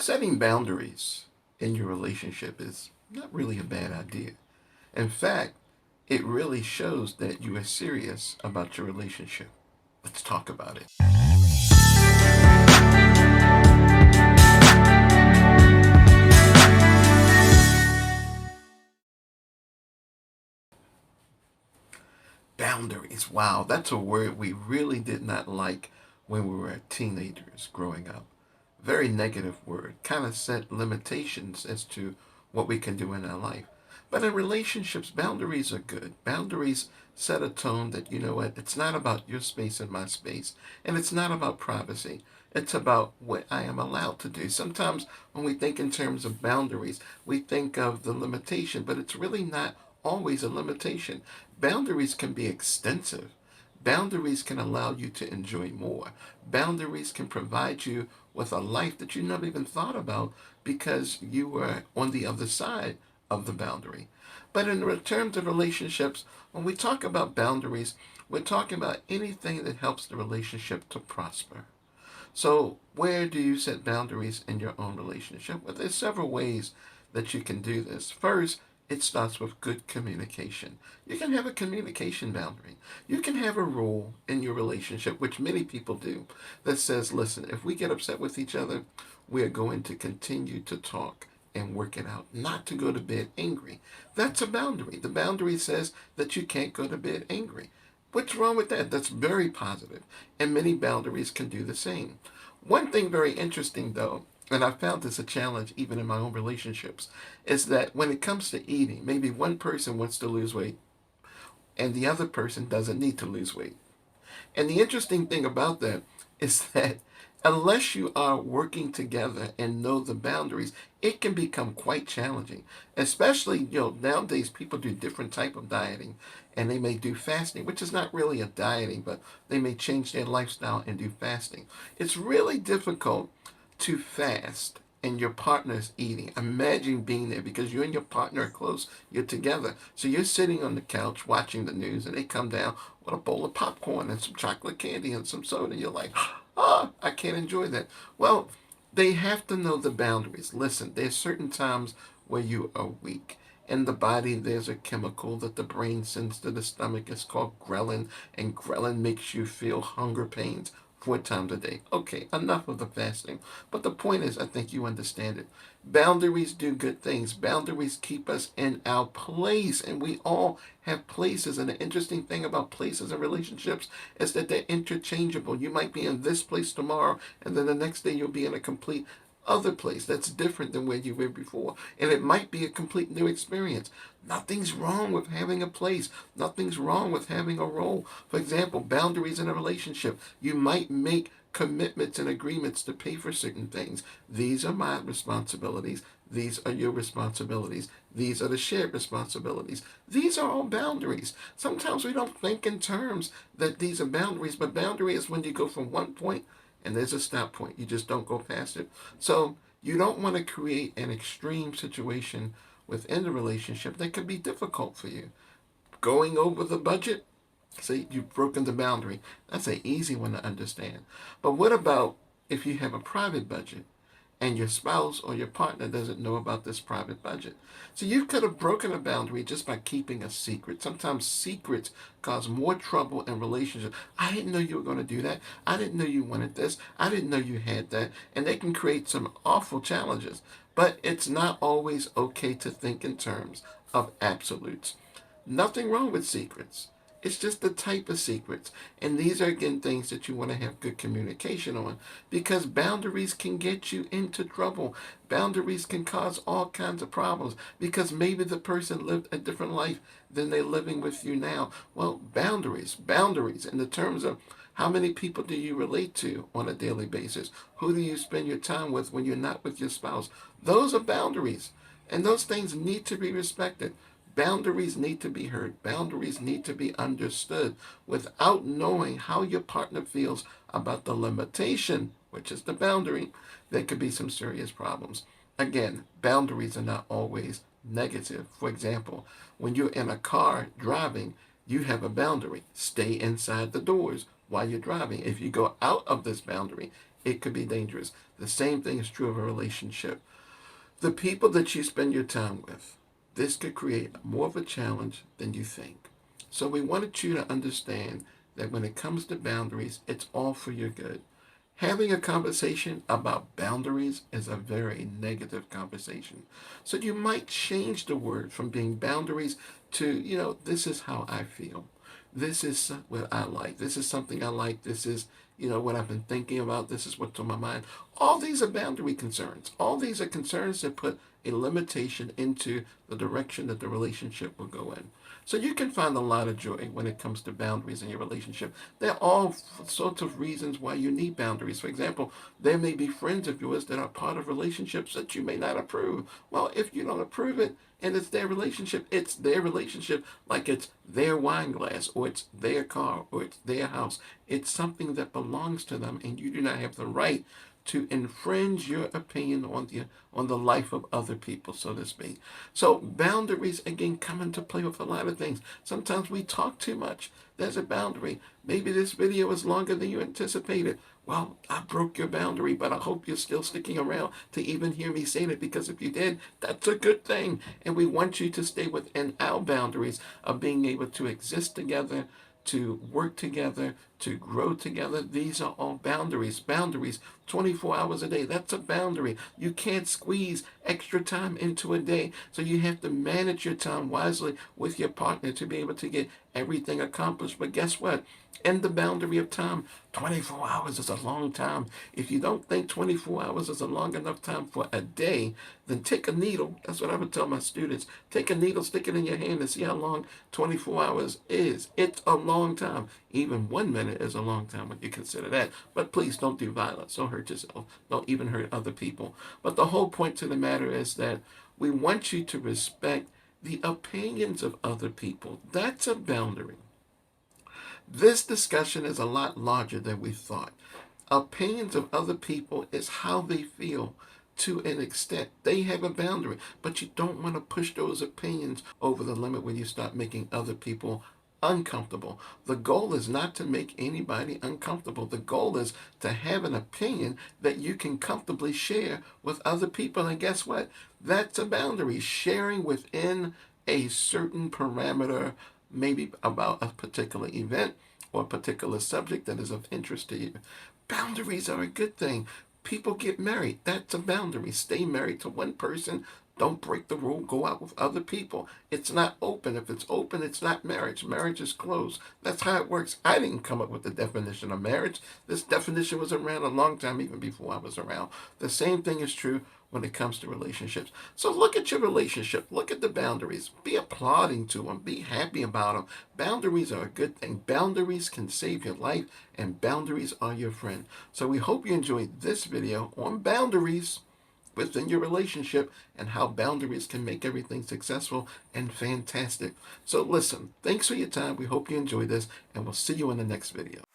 Setting boundaries in your relationship is not really a bad idea. In fact, it really shows that you are serious about your relationship. Let's talk about it. Boundaries. Wow, that's a word we really did not like when we were teenagers growing up. Very negative word. Kind of set limitations as to what we can do in our life. But in relationships, boundaries are good. Boundaries set a tone that, you know what, it's not about your space and my space, and it's not about privacy. It's about what I am allowed to do. Sometimes when we think in terms of boundaries, we think of the limitation, but it's really not always a limitation. Boundaries can be extensive. Boundaries can allow you to enjoy more. Boundaries can provide you with a life that you never even thought about because you were on the other side of the boundary. But in terms of relationships, when we talk about boundaries, we're talking about anything that helps the relationship to prosper. So, where do you set boundaries in your own relationship? Well, there's several ways that you can do this. First, it starts with good communication. You can have a communication boundary. You can have a rule in your relationship, which many people do, that says, listen, if we get upset with each other, we're going to continue to talk and work it out, not to go to bed angry. That's a boundary. The boundary says that you can't go to bed angry. What's wrong with that? That's very positive, and many boundaries can do the same. One thing very interesting, though, and I found this a challenge even in my own relationships, is that when it comes to eating, maybe one person wants to lose weight and the other person doesn't need to lose weight. And the interesting thing about that is that unless you are working together and know the boundaries, it can become quite challenging. Especially, nowadays people do different type of dieting and they may do fasting, which is not really a dieting, but they may change their lifestyle and do fasting. It's really difficult to fast and your partner's eating. Imagine being there because you and your partner are close. You're together. So you're sitting on the couch watching the news and they come down with a bowl of popcorn and some chocolate candy and some soda. And you're like, I can't enjoy that. Well, they have to know the boundaries. Listen, there's certain times where you are weak. In the body, there's a chemical that the brain sends to the stomach. It's called ghrelin, and ghrelin makes you feel hunger pains 4 times a day. Okay, enough of the fasting. But the point is, I think you understand it. Boundaries do good things. Boundaries keep us in our place, and we all have places. And the interesting thing about places and relationships is that they're interchangeable. You might be in this place tomorrow, and then the next day you'll be in a complete other place that's different than where you were before. And it might be a complete new experience. Nothing's wrong with having a place. Nothing's wrong with having a role. For example, boundaries in a relationship. You might make commitments and agreements to pay for certain things. These are my responsibilities. These are your responsibilities. These are the shared responsibilities. These are all boundaries. Sometimes we don't think in terms that these are boundaries, but boundary is when you go from one point and there's a stop point. You just don't go past it. So you don't want to create an extreme situation within the relationship that could be difficult for you. Going over the budget, say you've broken the boundary. That's an easy one to understand. But what about if you have a private budget and your spouse or your partner doesn't know about this private budget? So you could have broken a boundary just by keeping a secret. Sometimes secrets cause more trouble in relationships. I didn't know you were going to do that. I didn't know you wanted this. I didn't know you had that. And they can create some awful challenges. But it's not always okay to think in terms of absolutes. Nothing wrong with secrets. It's just the type of secrets. And these are, again, things that you want to have good communication on because boundaries can get you into trouble. Boundaries can cause all kinds of problems because maybe the person lived a different life than they're living with you now. Well, boundaries in the terms of how many people do you relate to on a daily basis? Who do you spend your time with when you're not with your spouse? Those are boundaries. And those things need to be respected. Boundaries need to be heard. Boundaries need to be understood. Without knowing how your partner feels about the limitation, which is the boundary, there could be some serious problems. Again, boundaries are not always negative. For example, when you're in a car driving, you have a boundary. Stay inside the doors while you're driving. If you go out of this boundary, It could be dangerous. The same thing is true of a relationship. The people that you spend your time with, this could create more of a challenge than you think. So we wanted you to understand that when it comes to boundaries, it's all for your good. Having a conversation about boundaries is a very negative conversation. So you might change the word from being boundaries to, this is how I feel. This is what I like. This is something I like. This is, what I've been thinking about. This is what's on my mind. All these are boundary concerns. All these are concerns that put a limitation into the direction that the relationship will go in. So you can find a lot of joy when it comes to boundaries in your relationship. There are all sorts of reasons why you need boundaries. For example, there may be friends of yours that are part of relationships that you may not approve. Well, if you don't approve it and it's their relationship, it's their relationship, like it's their wine glass or it's their car or it's their house. It's something that belongs to them, and you do not have the right to infringe your opinion on the life of other people, so to speak. So boundaries again come into play with a lot of things. Sometimes we talk too much. There's a boundary. Maybe this video is longer than you anticipated. Well, I broke your boundary, but I hope you're still sticking around to even hear me say that, because if you did, that's a good thing. And we want you to stay within our boundaries of being able to exist together, to work together, to grow together. These are all boundaries. Boundaries, 24 hours a day. That's a boundary. You can't squeeze extra time into a day. So you have to manage your time wisely with your partner to be able to get everything accomplished. But guess what? In the boundary of time, 24 hours is a long time. If you don't think 24 hours is a long enough time for a day, then take a needle. That's what I would tell my students. Take a needle, stick it in your hand, and see how long 24 hours is. It's a long time. Even 1 minute is a long time when you consider that. But please don't do violence. Don't hurt yourself. Don't even hurt other people. But the whole point to the matter is that we want you to respect the opinions of other people. That's a boundary. This discussion is a lot larger than we thought. Opinions of other people is how they feel to an extent. They have a boundary, but you don't want to push those opinions over the limit when you start making other people uncomfortable. The goal is not to make anybody uncomfortable. The goal is to have an opinion that you can comfortably share with other people. And guess what? That's a boundary. Sharing within a certain parameter, maybe about a particular event or a particular subject that is of interest to you. Boundaries are a good thing. People get married. That's a boundary. Stay married to one person. Don't break the rule. Go out with other people. It's not open. If it's open, it's not marriage. Marriage is closed. That's how it works. I didn't come up with the definition of marriage. This definition was around a long time, even before I was around. The same thing is true when it comes to relationships. So look at your relationship. Look at the boundaries. Be applauding to them. Be happy about them. Boundaries are a good thing. Boundaries can save your life, and boundaries are your friend. So we hope you enjoyed this video on boundaries within your relationship and how boundaries can make everything successful and fantastic. So listen, thanks for your time. We hope you enjoyed this, and we'll see you in the next video.